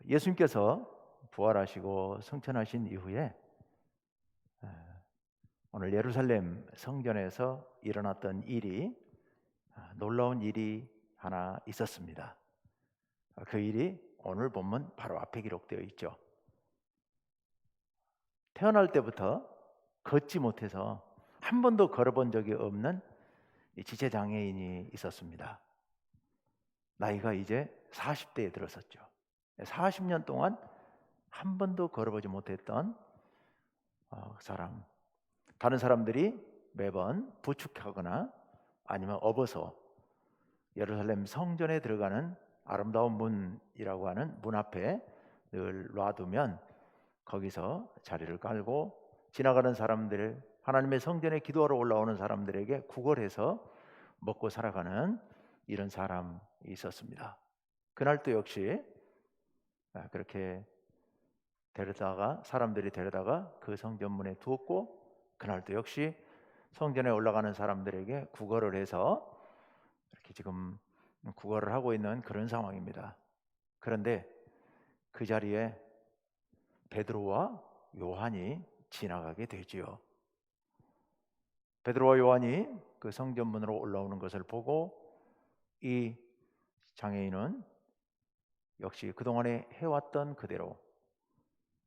예수님께서 부활하시고 승천하신 이후에 오늘 예루살렘 성전에서 일어났던 일이 놀라운 일이 하나 있었습니다. 그 일이 오늘 본문 바로 앞에 기록되어 있죠. 태어날 때부터 걷지 못해서 한 번도 걸어본 적이 없는 지체장애인이 있었습니다. 나이가 이제 40대에 들었었죠. 40년 동안 한 번도 걸어보지 못했던 사람. 다른 사람들이 매번 부축하거나 아니면 업어서 예루살렘 성전에 들어가는 아름다운 문이라고 하는 문 앞에 늘 놔두면 거기서 자리를 깔고 지나가는 사람들, 하나님의 성전에 기도하러 올라오는 사람들에게 구걸해서 먹고 살아가는 이런 사람이 있었습니다. 그날도 역시 그렇게 사람들이 데려다가 그 성전문에 두었고, 그날도 역시 성전에 올라가는 사람들에게 구걸을 해서 이렇게 지금 구걸을 하고 있는 그런 상황입니다. 그런데 그 자리에 베드로와 요한이 지나가게 되지요. 베드로와 요한이 그 성전문으로 올라오는 것을 보고 이 장애인은 역시 그동안에 해왔던 그대로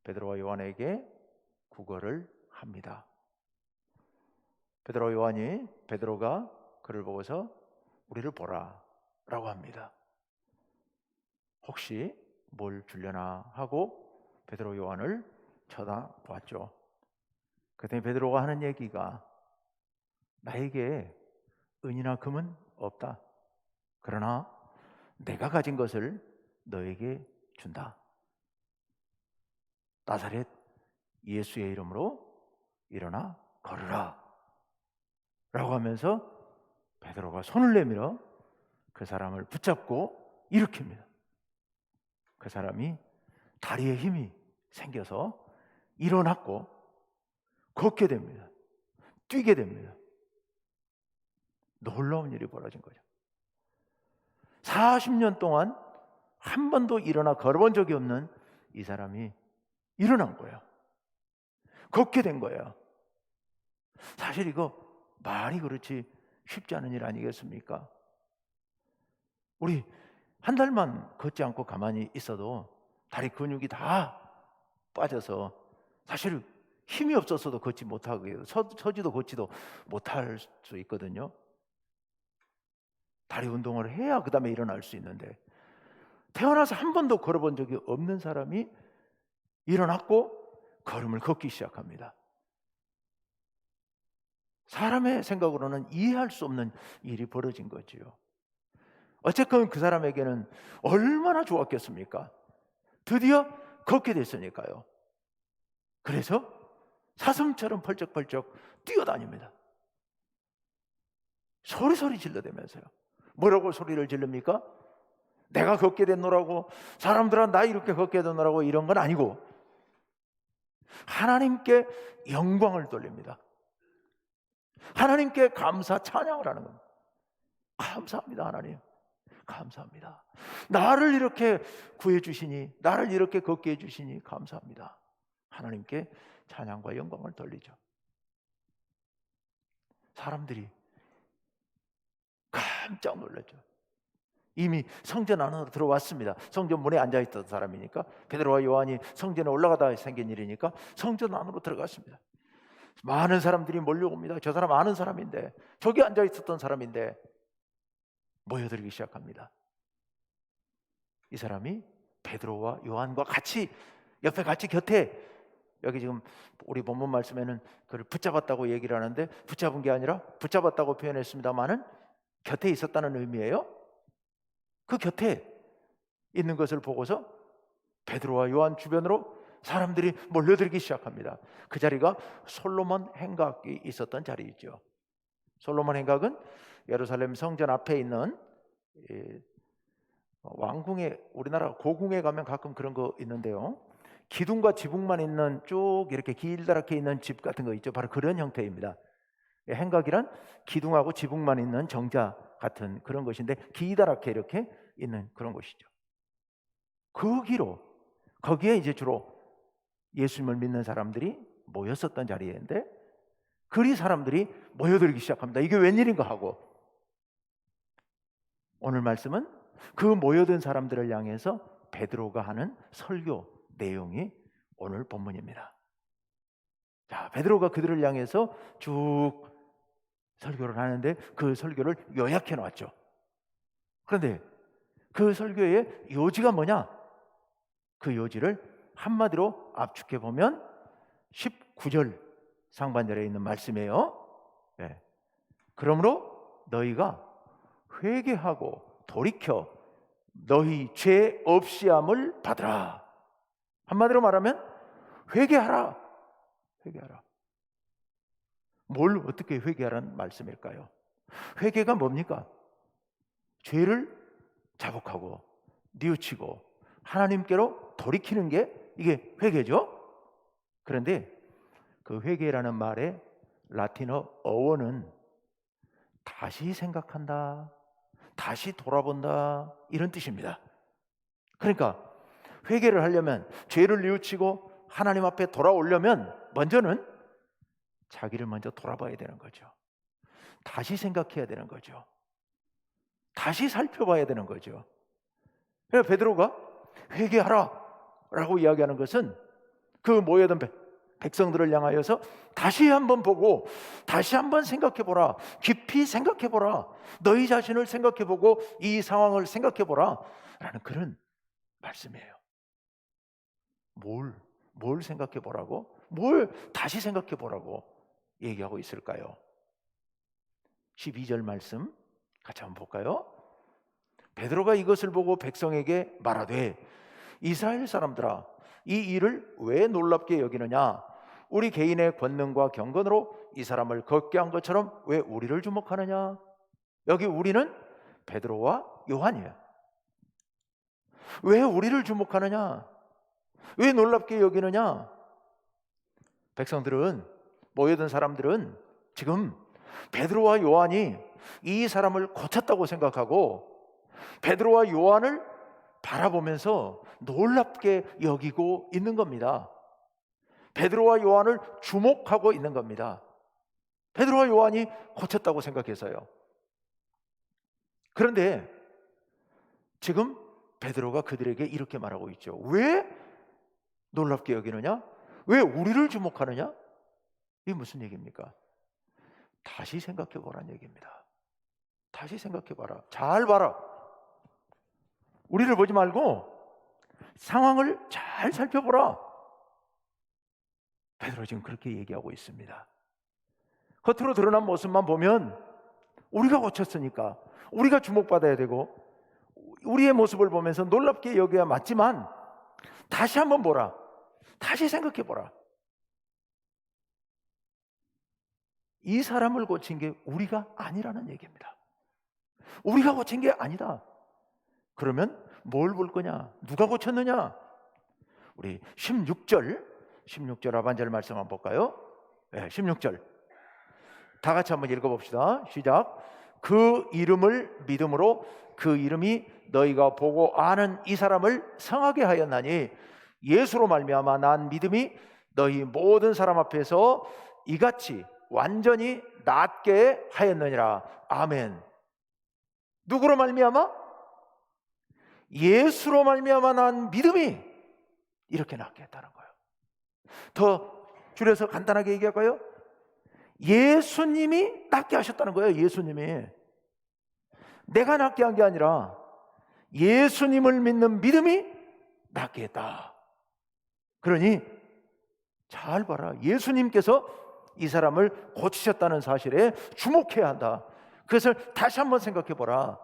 베드로와 요한에게 구걸을 합니다. 베드로와 요한이 베드로가 그를 보고서 우리를 보라 라고 합니다. 혹시 뭘 주려나 하고 베드로 요한을 쳐다보았죠. 그때 베드로가 하는 얘기가 나에게 은이나 금은 없다. 그러나 내가 가진 것을 너에게 준다. 나사렛 예수의 이름으로 일어나 걸으라 라고 하면서 베드로가 손을 내밀어 그 사람을 붙잡고 일으킵니다. 그 사람이 다리에 힘이 생겨서 일어났고 걷게 됩니다. 뛰게 됩니다. 놀라운 일이 벌어진 거죠. 40년 동안 한 번도 일어나 걸어본 적이 없는 이 사람이 일어난 거예요. 걷게 된 거예요. 사실 이거 말이 그렇지 쉽지 않은 일 아니겠습니까? 우리 한 달만 걷지 않고 가만히 있어도 다리 근육이 다 빠져서 사실 힘이 없어서도 걷지 못하고 서지도 걷지도 못할 수 있거든요. 다리 운동을 해야 그 다음에 일어날 수 있는데 태어나서 한 번도 걸어본 적이 없는 사람이 일어났고 걸음을 걷기 시작합니다. 사람의 생각으로는 이해할 수 없는 일이 벌어진 거지요. 어쨌건 그 사람에게는 얼마나 좋았겠습니까? 드디어 걷게 됐으니까요. 그래서 사슴처럼 펄쩍펄쩍 뛰어다닙니다. 소리 질러대면서요. 뭐라고 소리를 지릅니까? 내가 걷게 됐노라고, 사람들은 나 이렇게 걷게 됐노라고 이런 건 아니고 하나님께 영광을 돌립니다. 하나님께 감사 찬양을 하는 겁니다. 감사합니다. 하나님 감사합니다. 나를 이렇게 구해주시니, 나를 이렇게 걷게 해주시니 감사합니다. 하나님께 찬양과 영광을 돌리죠. 사람들이 깜짝 놀랐죠. 이미 성전 안으로 들어왔습니다. 성전 문에 앉아있던 사람이니까, 베드로와 요한이 성전에 올라가다 생긴 일이니까 성전 안으로 들어갔습니다. 많은 사람들이 몰려옵니다. 저 사람 아는 사람인데, 저기 앉아있었던 사람인데 모여들기 시작합니다. 이 사람이 베드로와 요한과 같이 옆에 같이 곁에, 여기 지금 우리 본문 말씀에는 그를 붙잡았다고 얘기를 하는데 붙잡은 게 아니라 붙잡았다고 표현했습니다만은 곁에 있었다는 의미예요. 그 곁에 있는 것을 보고서 베드로와 요한 주변으로 사람들이 몰려들기 시작합니다. 그 자리가 솔로몬 행각이 있었던 자리이죠. 솔로몬 행각은 예루살렘 성전 앞에 있는 왕궁에, 우리나라 고궁에 가면 가끔 그런 거 있는데요, 기둥과 지붕만 있는 쭉 이렇게 길다랗게 있는 집 같은 거 있죠. 바로 그런 형태입니다. 행각이란 기둥하고 지붕만 있는 정자 같은 그런 것인데 기다랗게 이렇게 있는 그런 곳이죠. 거기로 거기에 이제 주로 예수님을 믿는 사람들이 모였었던 자리인데 그리 사람들이 모여들기 시작합니다. 이게 웬일인가 하고, 오늘 말씀은 그 모여든 사람들을 향해서 베드로가 하는 설교 내용이 오늘 본문입니다. 자, 베드로가 그들을 향해서 쭉 설교를 하는데 그 설교를 요약해 놨죠. 그런데 그 설교의 요지가 뭐냐? 그 요지를 한마디로 압축해 보면 19절 상반절에 있는 말씀이에요. 네. 그러므로 너희가 회개하고 돌이켜 너희 죄 없이함을 받으라. 한마디로 말하면 회개하라. 회개하라. 뭘 어떻게 회개하라는 말씀일까요? 회개가 뭡니까? 죄를 자복하고 뉘우치고 하나님께로 돌이키는 게 이게 회개죠. 그런데 그 회개라는 말의 라틴어 어원은 다시 생각한다, 다시 돌아본다, 이런 뜻입니다. 그러니까 회개를 하려면, 죄를 뉘우치고 하나님 앞에 돌아오려면 먼저는 자기를 먼저 돌아봐야 되는 거죠. 다시 생각해야 되는 거죠. 다시 살펴봐야 되는 거죠. 그래서 베드로가 회개하라 라고 이야기하는 것은 그 모여든 백성들을 향하여서 다시 한번 보고, 다시 한번 생각해보라, 깊이 생각해보라, 너희 자신을 생각해보고 이 상황을 생각해보라 라는 그런 말씀이에요. 뭘 생각해보라고? 뭘 다시 생각해보라고 얘기하고 있을까요? 12절 말씀 같이 한번 볼까요? 베드로가 이것을 보고 백성에게 말하되 이스라엘 사람들아, 이 일을 왜 놀랍게 여기느냐? 우리 개인의 권능과 경건으로 이 사람을 걷게 한 것처럼 왜 우리를 주목하느냐? 여기 우리는 베드로와 요한이에요. 왜 우리를 주목하느냐? 왜 놀랍게 여기느냐? 백성들은, 모여든 사람들은 지금 베드로와 요한이 이 사람을 고쳤다고 생각하고 베드로와 요한을 바라보면서 놀랍게 여기고 있는 겁니다. 베드로와 요한을 주목하고 있는 겁니다. 베드로와 요한이 고쳤다고 생각해서요. 그런데 지금 베드로가 그들에게 이렇게 말하고 있죠. 왜 놀랍게 여기느냐? 왜 우리를 주목하느냐? 이게 무슨 얘기입니까? 다시 생각해 보라는 얘기입니다. 다시 생각해 봐라. 잘 봐라. 우리를 보지 말고 상황을 잘 살펴보라. 베드로 지금 그렇게 얘기하고 있습니다. 겉으로 드러난 모습만 보면 우리가 고쳤으니까 우리가 주목받아야 되고 우리의 모습을 보면서 놀랍게 여겨야 맞지만 다시 한번 보라. 다시 생각해 보라. 이 사람을 고친 게 우리가 아니라는 얘기입니다. 우리가 고친 게 아니다. 그러면 뭘 볼 거냐? 누가 고쳤느냐? 우리 16절 하반절 말씀 한번 볼까요? 네, 16절 다 같이 한번 읽어봅시다. 시작. 그 이름을 믿음으로 그 이름이 너희가 보고 아는 이 사람을 성하게 하였나니 예수로 말미암아 난 믿음이 너희 모든 사람 앞에서 이같이 완전히 낫게 하였느니라. 아멘. 누구로 말미암아? 예수로 말미암아 난 믿음이 이렇게 낫게 했다는 거예요. 더 줄여서 간단하게 얘기할까요? 예수님이 낫게 하셨다는 거예요. 예수님이. 내가 낫게 한 게 아니라 예수님을 믿는 믿음이 낫게 했다. 그러니 잘 봐라. 예수님께서 이 사람을 고치셨다는 사실에 주목해야 한다. 그것을 다시 한번 생각해 보라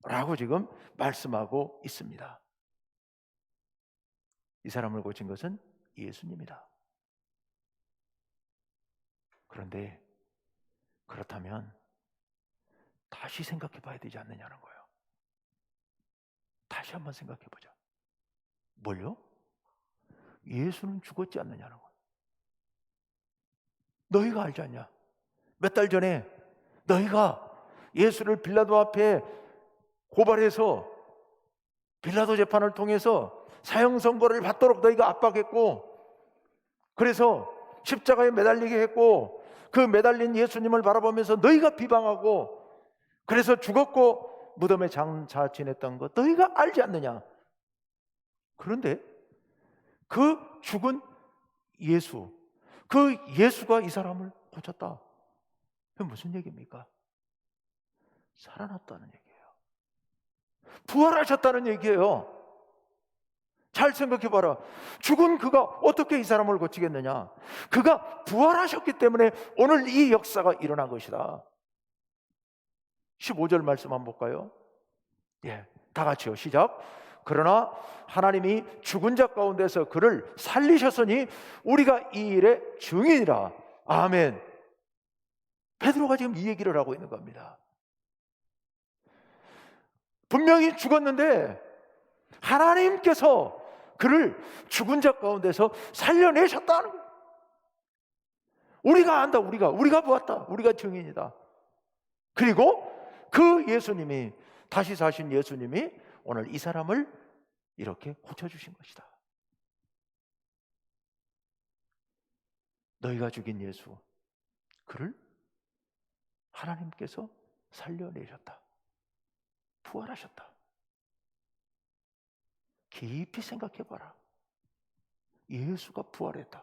라고 지금 말씀하고 있습니다. 이 사람을 고친 것은 예수님이다. 그런데 그렇다면 다시 생각해 봐야 되지 않느냐는 거예요. 다시 한번 생각해 보자. 뭘요? 예수는 죽었지 않느냐는 거예요. 너희가 알지 않냐? 몇 달 전에 너희가 예수를 빌라도 앞에 고발해서 빌라도 재판을 통해서 사형 선고를 받도록 너희가 압박했고, 그래서 십자가에 매달리게 했고, 그 매달린 예수님을 바라보면서 너희가 비방하고, 그래서 죽었고 무덤에 장사 지냈던 거 너희가 알지 않느냐. 그런데 그 죽은 예수, 그 예수가 이 사람을 고쳤다. 그게 무슨 얘기입니까? 살아났다는 얘기예요. 부활하셨다는 얘기예요. 잘 생각해봐라. 죽은 그가 어떻게 이 사람을 고치겠느냐? 그가 부활하셨기 때문에 오늘 이 역사가 일어난 것이다. 15절 말씀 한번 볼까요? 예, 다 같이요. 시작. 그러나 하나님이 죽은 자 가운데서 그를 살리셨으니 우리가 이 일의 증인이라. 아멘. 베드로가 지금 이 얘기를 하고 있는 겁니다. 분명히 죽었는데 하나님께서 그를 죽은 자 가운데서 살려내셨다는 거예요. 우리가 안다. 우리가 보았다. 우리가 증인이다. 그리고 그 예수님이, 다시 사신 예수님이 오늘 이 사람을 이렇게 고쳐주신 것이다. 너희가 죽인 예수, 그를 하나님께서 살려내셨다. 부활하셨다. 깊이 생각해봐라. 예수가 부활했다.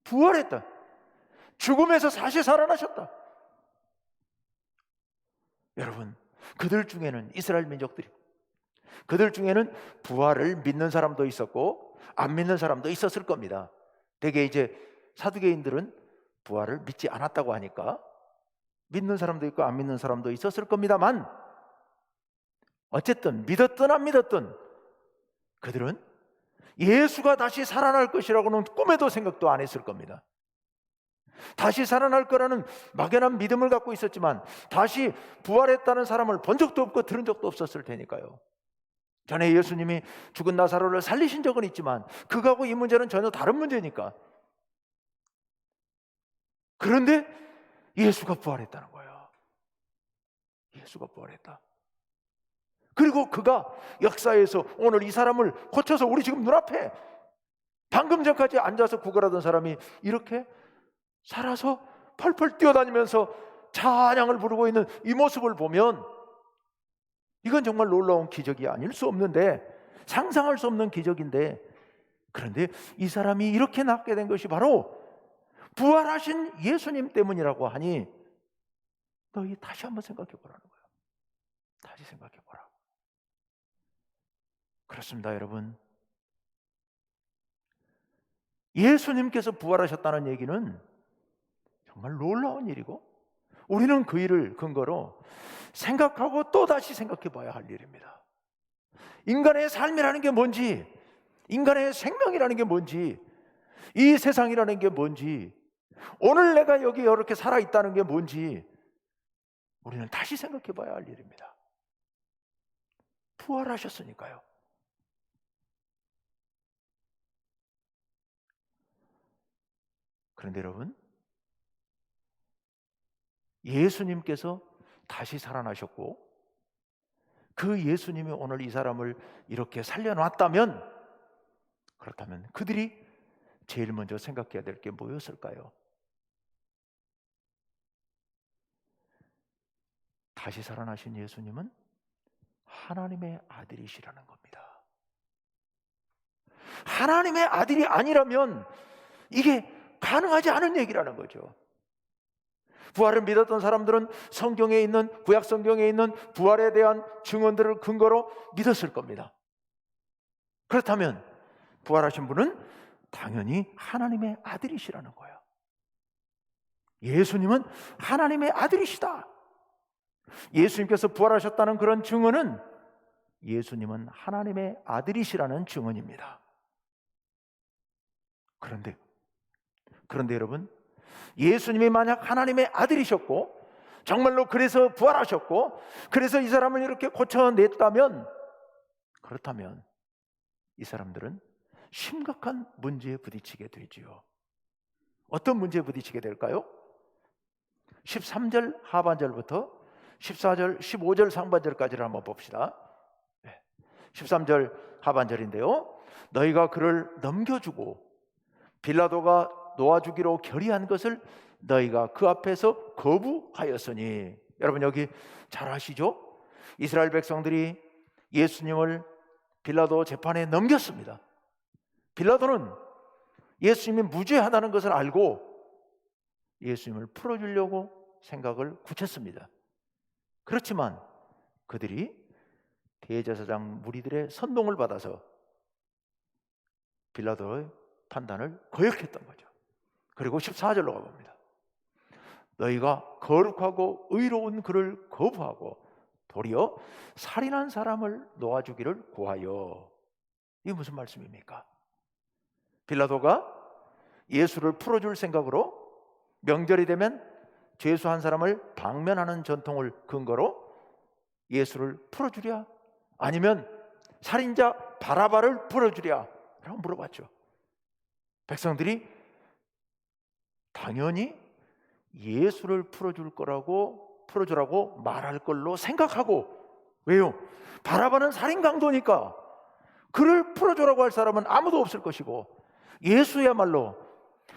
부활했다. 죽음에서 다시 살아나셨다. 여러분, 그들 중에는, 이스라엘 민족들이, 그들 중에는 부활을 믿는 사람도 있었고 안 믿는 사람도 있었을 겁니다. 대개 이제 사두개인들은 부활을 믿지 않았다고 하니까 믿는 사람도 있고 안 믿는 사람도 있었을 겁니다만, 어쨌든 믿었든 안 믿었든 그들은 예수가 다시 살아날 것이라고는 꿈에도 생각도 안 했을 겁니다. 다시 살아날 거라는 막연한 믿음을 갖고 있었지만 다시 부활했다는 사람을 본 적도 없고 들은 적도 없었을 테니까요. 전에 예수님이 죽은 나사로를 살리신 적은 있지만 그거하고 이 문제는 전혀 다른 문제니까. 그런데 예수가 부활했다는 거예요. 예수가 부활했다. 그리고 그가 역사에서 오늘 이 사람을 고쳐서 우리 지금 눈앞에 방금 전까지 앉아서 구걸하던 사람이 이렇게 살아서 펄펄 뛰어다니면서 찬양을 부르고 있는 이 모습을 보면 이건 정말 놀라운 기적이 아닐 수 없는데, 상상할 수 없는 기적인데, 그런데 이 사람이 이렇게 낫게 된 것이 바로 부활하신 예수님 때문이라고 하니 너희 다시 한번 생각해 보라는 거예요. 다시 생각해 보라. 그렇습니다, 여러분. 예수님께서 부활하셨다는 얘기는 정말 놀라운 일이고 우리는 그 일을 근거로 생각하고 또 다시 생각해 봐야 할 일입니다. 인간의 삶이라는 게 뭔지, 인간의 생명이라는 게 뭔지, 이 세상이라는 게 뭔지, 오늘 내가 여기 이렇게 살아있다는 게 뭔지 우리는 다시 생각해 봐야 할 일입니다. 부활하셨으니까요. 그런데 여러분, 예수님께서 다시 살아나셨고 그 예수님이 오늘 이 사람을 이렇게 살려놨다면, 그렇다면 그들이 제일 먼저 생각해야 될 게 뭐였을까요? 다시 살아나신 예수님은 하나님의 아들이시라는 겁니다. 하나님의 아들이 아니라면 이게 가능하지 않은 얘기라는 거죠. 부활을 믿었던 사람들은 성경에 있는, 구약 성경에 있는 부활에 대한 증언들을 근거로 믿었을 겁니다. 그렇다면 부활하신 분은 당연히 하나님의 아들이시라는 거예요. 예수님은 하나님의 아들이시다. 예수님께서 부활하셨다는 그런 증언은 예수님은 하나님의 아들이시라는 증언입니다. 그런데 여러분, 예수님이 만약 하나님의 아들이셨고 정말로 그래서 부활하셨고 그래서 이 사람을 이렇게 고쳐냈다면, 그렇다면 이 사람들은 심각한 문제에 부딪히게 되지요. 어떤 문제에 부딪히게 될까요? 13절 하반절부터 14절, 15절 상반절까지를 한번 봅시다. 13절 하반절인데요, 너희가 그를 넘겨주고 빌라도가 놓아주기로 결의한 것을 너희가 그 앞에서 거부하였으니. 여러분 여기 잘 아시죠? 이스라엘 백성들이 예수님을 빌라도 재판에 넘겼습니다. 빌라도는 예수님이 무죄하다는 것을 알고 예수님을 풀어주려고 생각을 굳혔습니다. 그렇지만 그들이 대제사장 무리들의 선동을 받아서 빌라도의 판단을 거역했던 거죠. 그리고 14절로 가봅니다. 너희가 거룩하고 의로운 그를 거부하고 도리어 살인한 사람을 놓아주기를 구하여. 이게 무슨 말씀입니까? 빌라도가 예수를 풀어줄 생각으로 명절이 되면 죄수한 사람을 방면하는 전통을 근거로 예수를 풀어주랴, 아니면 살인자 바라바를 풀어주랴 라고 물어봤죠. 백성들이 당연히 예수를 풀어주라고 말할 걸로 생각하고, 왜요? 바라바는 살인 강도니까 그를 풀어주라고 할 사람은 아무도 없을 것이고, 예수야말로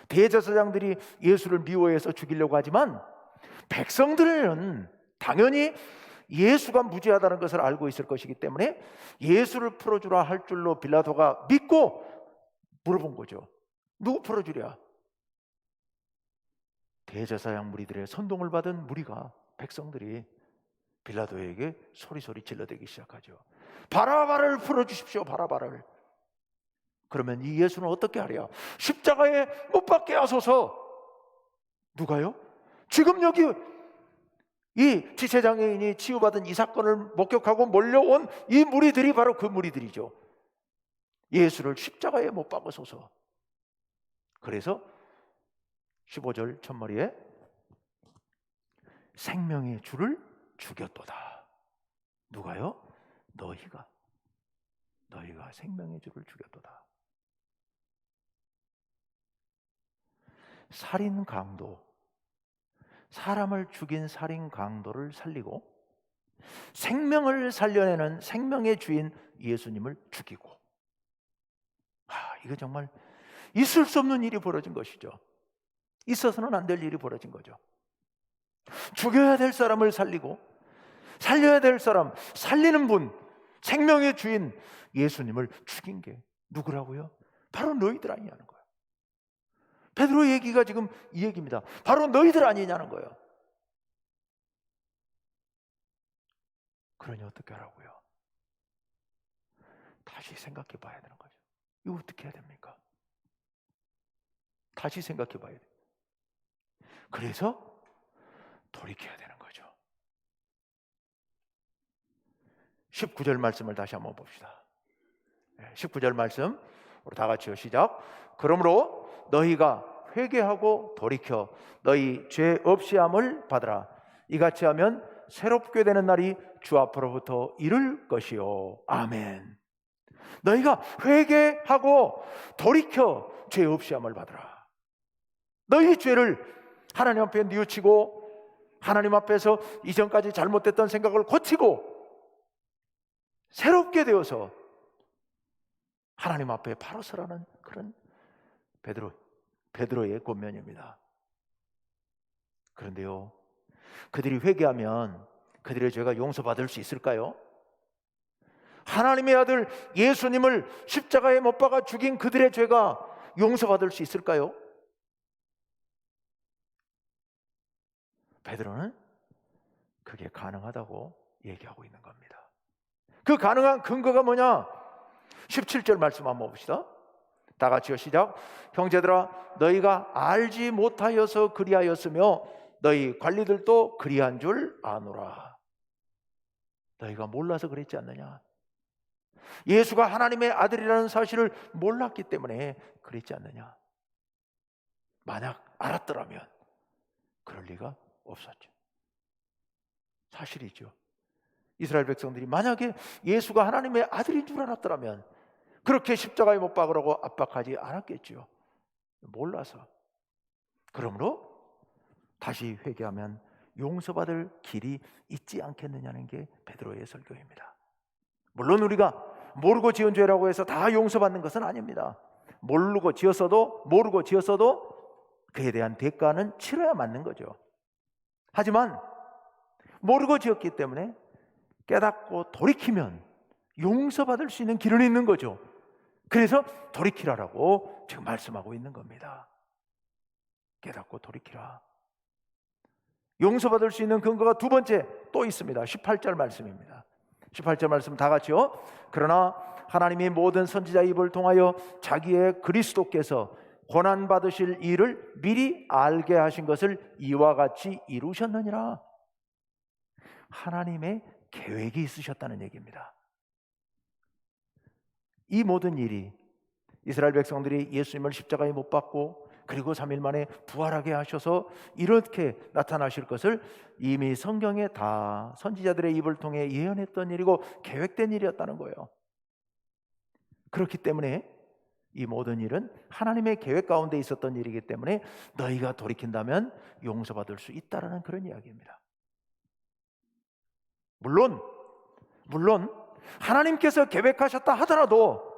대제사장들이 예수를 미워해서 죽이려고 하지만 백성들은 당연히 예수가 무죄하다는 것을 알고 있을 것이기 때문에 예수를 풀어주라 할 줄로 빌라도가 믿고 물어본 거죠. 누구 풀어주랴? 대제사장 무리들의 선동을 받은 무리가, 백성들이 빌라도에게 소리소리 질러대기 시작하죠. 바라바를 풀어주십시오, 바라바를. 그러면 이 예수는 어떻게 하랴? 십자가에 못 박게 하소서. 누가요? 지금 여기 이 지체장애인이 치유받은 이 사건을 목격하고 몰려온 이 무리들이 바로 그 무리들이죠. 예수를 십자가에 못 박으소서. 그래서 15절 첫머리에 생명의 주를 죽였도다. 누가요? 너희가 생명의 주를 죽였도다. 살인 강도, 사람을 죽인 살인 강도를 살리고 생명을 살려내는 생명의 주인 예수님을 죽이고, 이거 정말 있을 수 없는 일이 벌어진 것이죠. 있어서는 안 될 일이 벌어진 거죠. 죽여야 될 사람을 살리고 살려야 될 사람, 살리는 분, 생명의 주인 예수님을 죽인 게 누구라고요? 바로 너희들 아니냐는 거예요. 베드로 얘기가 지금 이 얘기입니다. 바로 너희들 아니냐는 거예요. 그러니 어떻게 하라고요? 다시 생각해 봐야 되는 거죠. 이거 어떻게 해야 됩니까? 다시 생각해 봐야 돼요. 그래서 돌이켜야 되는 거죠. 19절 말씀을 다시 한번 봅시다. 19절 말씀 우리 다 같이요, 시작. 그러므로 너희가 회개하고 돌이켜 너희 죄 없이 함을 받으라. 이같이 하면 새롭게 되는 날이 주 앞으로부터 이를 것이요. 아멘. 너희가 회개하고 돌이켜 죄 없이 함을 받으라. 너희 죄를 하나님 앞에 뉘우치고 하나님 앞에서 이전까지 잘못됐던 생각을 고치고 새롭게 되어서 하나님 앞에 바로 서라는 그런 베드로의 권면입니다. 그런데요, 그들이 회개하면 그들의 죄가 용서받을 수 있을까요? 하나님의 아들 예수님을 십자가에 못 박아 죽인 그들의 죄가 용서받을 수 있을까요? 베드로는 그게 가능하다고 얘기하고 있는 겁니다. 그 가능한 근거가 뭐냐? 17절 말씀 한번 봅시다. 다 같이요, 시작. 형제들아, 너희가 알지 못하여서 그리하였으며 너희 관리들도 그리한 줄 아노라. 너희가 몰라서 그랬지 않느냐? 예수가 하나님의 아들이라는 사실을 몰랐기 때문에 그랬지 않느냐? 만약 알았더라면 그럴 리가 없었죠. 사실이죠. 이스라엘 백성들이 만약에 예수가 하나님의 아들인 줄 알았더라면 그렇게 십자가에 못 박으라고 압박하지 않았겠죠. 몰라서. 그러므로 다시 회개하면 용서받을 길이 있지 않겠느냐는 게 베드로의 설교입니다. 물론 우리가 모르고 지은 죄라고 해서 다 용서받는 것은 아닙니다. 모르고 지었어도 그에 대한 대가는 치러야 맞는 거죠. 하지만 모르고 지었기 때문에 깨닫고 돌이키면 용서받을 수 있는 길은 있는 거죠. 그래서 돌이키라라고 지금 말씀하고 있는 겁니다. 깨닫고 돌이키라. 용서받을 수 있는 근거가 두 번째 또 있습니다. 18절 말씀입니다. 18절 말씀 다 같이요. 그러나 하나님이 모든 선지자의 입을 통하여 자기의 그리스도께서 고난받으실 일을 미리 알게 하신 것을 이와 같이 이루셨느니라. 하나님의 계획이 있으셨다는 얘기입니다. 이 모든 일이 이스라엘 백성들이 예수님을 십자가에 못 박고 그리고 3일 만에 부활하게 하셔서 이렇게 나타나실 것을 이미 성경에 다 선지자들의 입을 통해 예언했던 일이고 계획된 일이었다는 거예요. 그렇기 때문에 이 모든 일은 하나님의 계획 가운데 있었던 일이기 때문에 너희가 돌이킨다면 용서받을 수 있다라는 그런 이야기입니다. 물론 하나님께서 계획하셨다 하더라도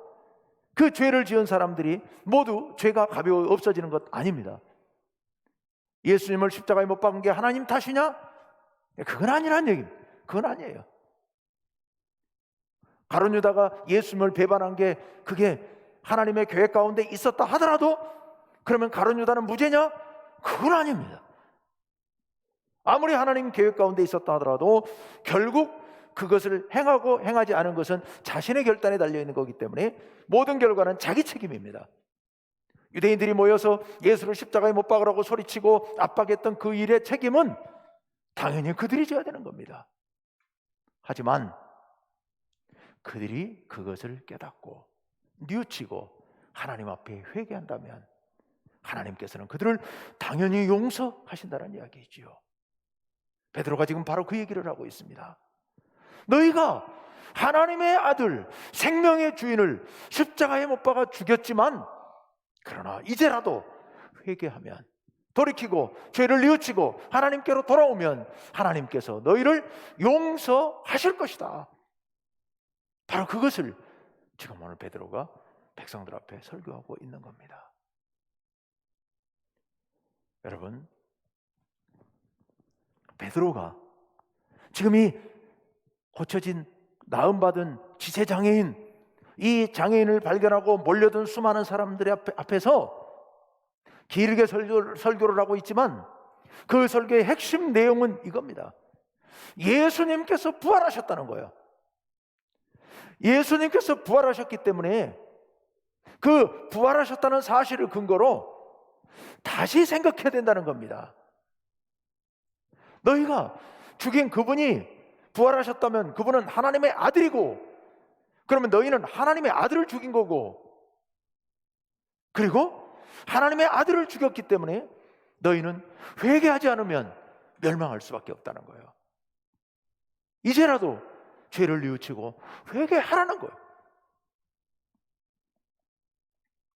그 죄를 지은 사람들이 모두 죄가 가벼워 없어지는 것 아닙니다. 예수님을 십자가에 못 박은 게 하나님 탓이냐? 그건 아니란 얘기입니다. 그건 아니에요. 가룟 유다가 예수님을 배반한 게 그게 하나님의 계획 가운데 있었다 하더라도 그러면 가룟 유다는 무죄냐? 그건 아닙니다. 아무리 하나님 계획 가운데 있었다 하더라도 결국 그것을 행하고 행하지 않은 것은 자신의 결단에 달려있는 거기 때문에 모든 결과는 자기 책임입니다. 유대인들이 모여서 예수를 십자가에 못 박으라고 소리치고 압박했던 그 일의 책임은 당연히 그들이 져야 되는 겁니다. 하지만 그들이 그것을 깨닫고 뉘우치고 하나님 앞에 회개한다면 하나님께서는 그들을 당연히 용서하신다는 이야기이지요. 베드로가 지금 바로 그 얘기를 하고 있습니다. 너희가 하나님의 아들 생명의 주인을 십자가에 못 박아 죽였지만 그러나 이제라도 회개하면 돌이키고 죄를 뉘우치고 하나님께로 돌아오면 하나님께서 너희를 용서하실 것이다. 바로 그것을 지금 오늘 베드로가 백성들 앞에 설교하고 있는 겁니다. 여러분, 베드로가 지금 이 고쳐진 나음받은 지체장애인, 이 장애인을 발견하고 몰려든 수많은 사람들의 앞에서 길게 설교를 하고 있지만 그 설교의 핵심 내용은 이겁니다. 예수님께서 부활하셨다는 거예요. 예수님께서 부활하셨기 때문에 그 부활하셨다는 사실을 근거로 다시 생각해야 된다는 겁니다. 너희가 죽인 그분이 부활하셨다면 그분은 하나님의 아들이고 그러면 너희는 하나님의 아들을 죽인 거고 그리고 하나님의 아들을 죽였기 때문에 너희는 회개하지 않으면 멸망할 수밖에 없다는 거예요. 이제라도 죄를 뉘우치고 회개하라는 거예요.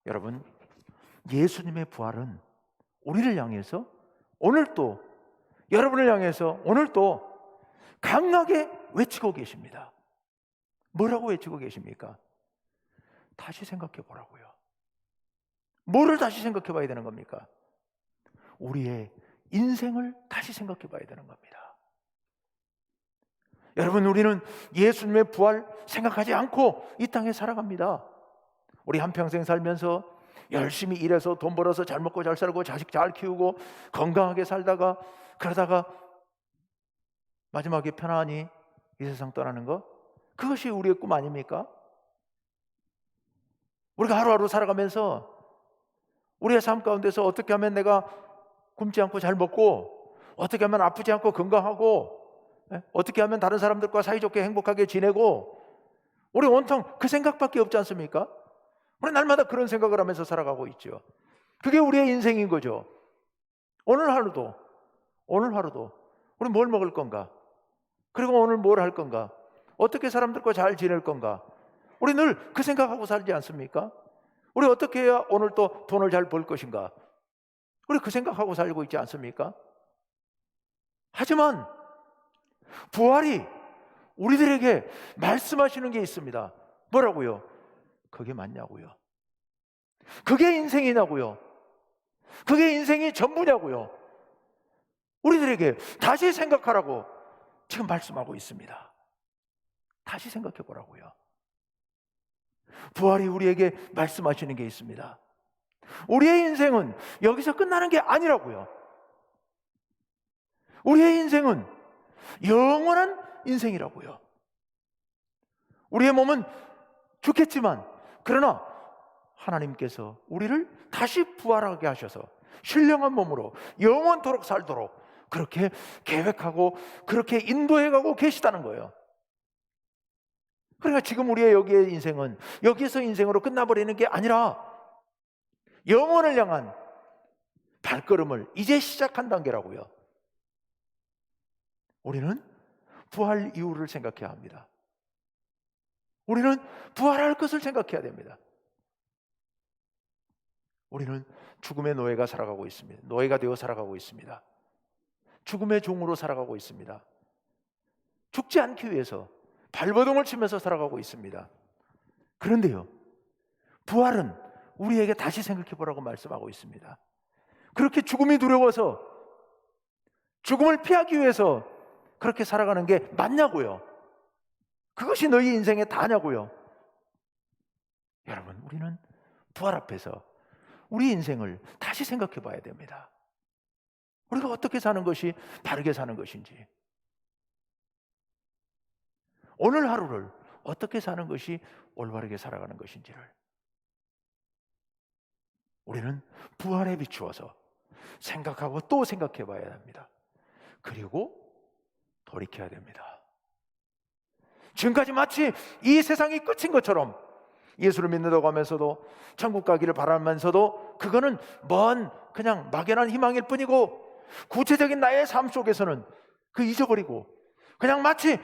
여러분, 예수님의 부활은 우리를 향해서 오늘도 여러분을 향해서 오늘도 강하게 외치고 계십니다. 뭐라고 외치고 계십니까? 다시 생각해 보라고요. 뭐를 다시 생각해 봐야 되는 겁니까? 우리의 인생을 다시 생각해 봐야 되는 겁니다. 여러분, 우리는 예수님의 부활 생각하지 않고 이 땅에 살아갑니다. 우리 한평생 살면서 열심히 일해서 돈 벌어서 잘 먹고 잘 살고 자식 잘 키우고 건강하게 살다가 그러다가 마지막에 편안히 이 세상 떠나는 거, 그것이 우리의 꿈 아닙니까? 우리가 하루하루 살아가면서 우리의 삶 가운데서 어떻게 하면 내가 굶지 않고 잘 먹고 어떻게 하면 아프지 않고 건강하고 어떻게 하면 다른 사람들과 사이좋게 행복하게 지내고 우리 온통 그 생각밖에 없지 않습니까? 우리 날마다 그런 생각을 하면서 살아가고 있죠. 그게 우리의 인생인 거죠. 오늘 하루도 우리 뭘 먹을 건가? 그리고 오늘 뭘 할 건가? 어떻게 사람들과 잘 지낼 건가? 우리 늘 그 생각하고 살지 않습니까? 우리 어떻게 해야 오늘 또 돈을 잘 벌 것인가? 우리 그 생각하고 살고 있지 않습니까? 하지만 부활이 우리들에게 말씀하시는 게 있습니다. 뭐라고요? 그게 맞냐고요? 그게 인생이냐고요? 그게 인생이 전부냐고요? 우리들에게 다시 생각하라고 지금 말씀하고 있습니다. 다시 생각해 보라고요. 부활이 우리에게 말씀하시는 게 있습니다. 우리의 인생은 여기서 끝나는 게 아니라고요. 우리의 인생은 영원한 인생이라고요. 우리의 몸은 죽겠지만 그러나 하나님께서 우리를 다시 부활하게 하셔서 신령한 몸으로 영원토록 살도록 그렇게 계획하고 그렇게 인도해가고 계시다는 거예요. 그러니까 지금 우리의 여기의 인생은 여기서 인생으로 끝나버리는 게 아니라 영원을 향한 발걸음을 이제 시작한 단계라고요. 우리는 부활 이후를 생각해야 합니다. 우리는 부활할 것을 생각해야 됩니다. 우리는 죽음의 노예가 살아가고 있습니다. 노예가 되어 살아가고 있습니다. 죽음의 종으로 살아가고 있습니다. 죽지 않기 위해서 발버둥을 치면서 살아가고 있습니다. 그런데요, 부활은 우리에게 다시 생각해 보라고 말씀하고 있습니다. 그렇게 죽음이 두려워서 죽음을 피하기 위해서 그렇게 살아가는 게 맞냐고요? 그것이 너희 인생의 다냐고요? 여러분, 우리는 부활 앞에서 우리 인생을 다시 생각해 봐야 됩니다. 우리가 어떻게 사는 것이 바르게 사는 것인지, 오늘 하루를 어떻게 사는 것이 올바르게 살아가는 것인지를 우리는 부활에 비추어서 생각하고 또 생각해 봐야 합니다. 그리고 돌이켜야 됩니다. 지금까지 마치 이 세상이 끝인 것처럼 예수를 믿는다고 하면서도 천국 가기를 바라면서도 그거는 먼 그냥 막연한 희망일 뿐이고 구체적인 나의 삶 속에서는 그 잊어버리고 그냥 마치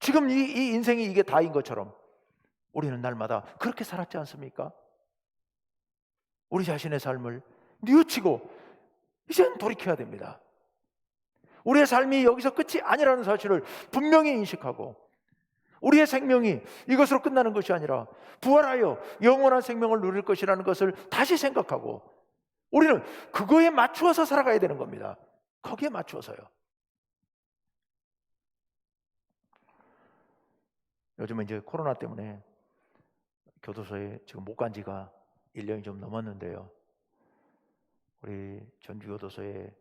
지금 이 인생이 이게 다인 것처럼 우리는 날마다 그렇게 살았지 않습니까? 우리 자신의 삶을 뉘우치고 이제는 돌이켜야 됩니다. 우리의 삶이 여기서 끝이 아니라는 사실을 분명히 인식하고 우리의 생명이 이것으로 끝나는 것이 아니라 부활하여 영원한 생명을 누릴 것이라는 것을 다시 생각하고 우리는 그거에 맞추어서 살아가야 되는 겁니다. 거기에 맞추어서요. 요즘은 이제 코로나 때문에 교도소에 지금 못 간 지가 1년이 좀 넘었는데요. 우리 전주교도소에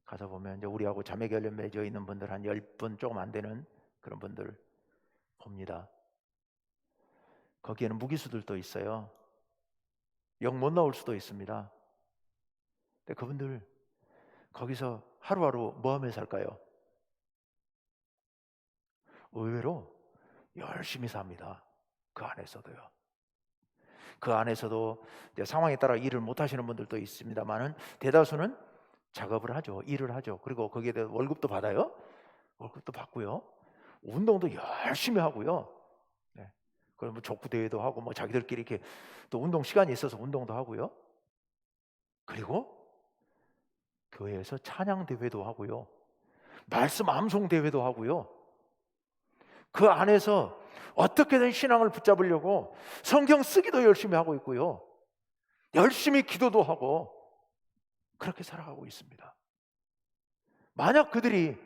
가서 보면 이제 우리하고 자매결연 맺어 있는 분들 한 10분 조금 안 되는 그런 분들 봅니다. 거기에는 무기수들도 있어요. 영 못 나올 수도 있습니다. 근데 그분들 거기서 하루하루 뭐 하며 살까요? 의외로 열심히 삽니다. 그 안에서도요. 그 안에서도 이제 상황에 따라 일을 못 하시는 분들도 있습니다만은 대다수는 작업을 하죠. 일을 하죠. 그리고 거기에 대해 월급도 받아요. 월급도 받고요. 운동도 열심히 하고요. 네. 그럼 뭐 족구 대회도 하고 뭐 자기들끼리 이렇게 또 운동 시간이 있어서 운동도 하고요. 그리고 교회에서 찬양 대회도 하고요. 말씀 암송 대회도 하고요. 그 안에서 어떻게든 신앙을 붙잡으려고 성경 쓰기도 열심히 하고 있고요. 열심히 기도도 하고 그렇게 살아가고 있습니다. 만약 그들이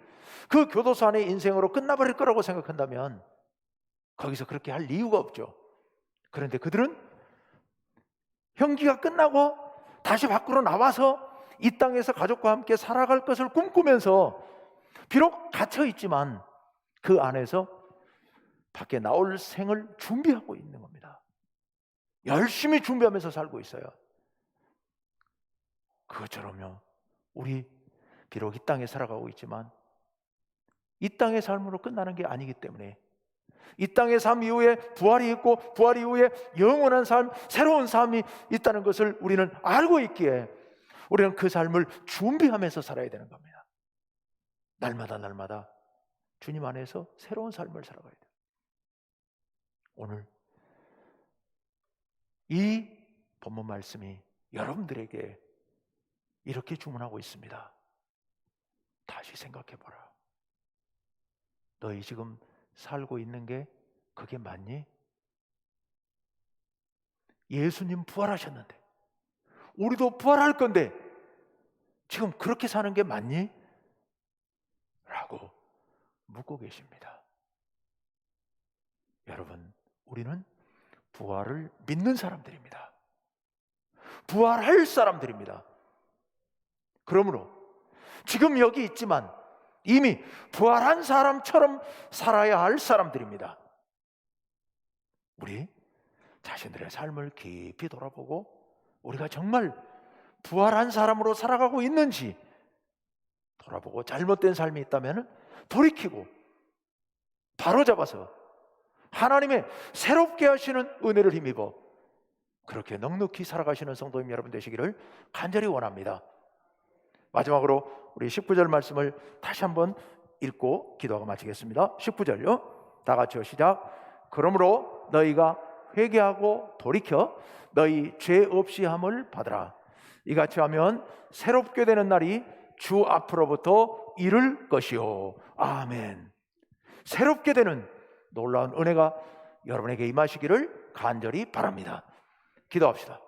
그 교도소 안의 인생으로 끝나버릴 거라고 생각한다면 거기서 그렇게 할 이유가 없죠. 그런데 그들은 형기가 끝나고 다시 밖으로 나와서 이 땅에서 가족과 함께 살아갈 것을 꿈꾸면서 비록 갇혀 있지만 그 안에서 밖에 나올 생을 준비하고 있는 겁니다. 열심히 준비하면서 살고 있어요. 그것처럼요, 우리 비록 이 땅에 살아가고 있지만 이 땅의 삶으로 끝나는 게 아니기 때문에 이 땅의 삶 이후에 부활이 있고 부활 이후에 영원한 삶, 새로운 삶이 있다는 것을 우리는 알고 있기에 우리는 그 삶을 준비하면서 살아야 되는 겁니다. 날마다 주님 안에서 새로운 삶을 살아가야 돼요. 오늘 이 본문 말씀이 여러분들에게 이렇게 주문하고 있습니다. 다시 생각해보라. 너희 지금 살고 있는 게 그게 맞니? 예수님 부활하셨는데, 우리도 부활할 건데 지금 그렇게 사는 게 맞니? 라고 묻고 계십니다. 여러분, 우리는 부활을 믿는 사람들입니다. 부활할 사람들입니다. 그러므로 지금 여기 있지만 이미 부활한 사람처럼 살아야 할 사람들입니다. 우리 자신들의 삶을 깊이 돌아보고 우리가 정말 부활한 사람으로 살아가고 있는지 돌아보고, 잘못된 삶이 있다면 돌이키고 바로잡아서 하나님의 새롭게 하시는 은혜를 힘입어 그렇게 넉넉히 살아가시는 성도님 여러분 되시기를 간절히 원합니다. 마지막으로 우리 19절 말씀을 다시 한번 읽고 기도하고 마치겠습니다. 19절요. 다 같이요. 시작. 그러므로 너희가 회개하고 돌이켜 너희 죄 없이 함을 받으라. 이같이 하면 새롭게 되는 날이 주 앞으로부터 이를 것이요. 아멘. 새롭게 되는 놀라운 은혜가 여러분에게 임하시기를 간절히 바랍니다. 기도합시다.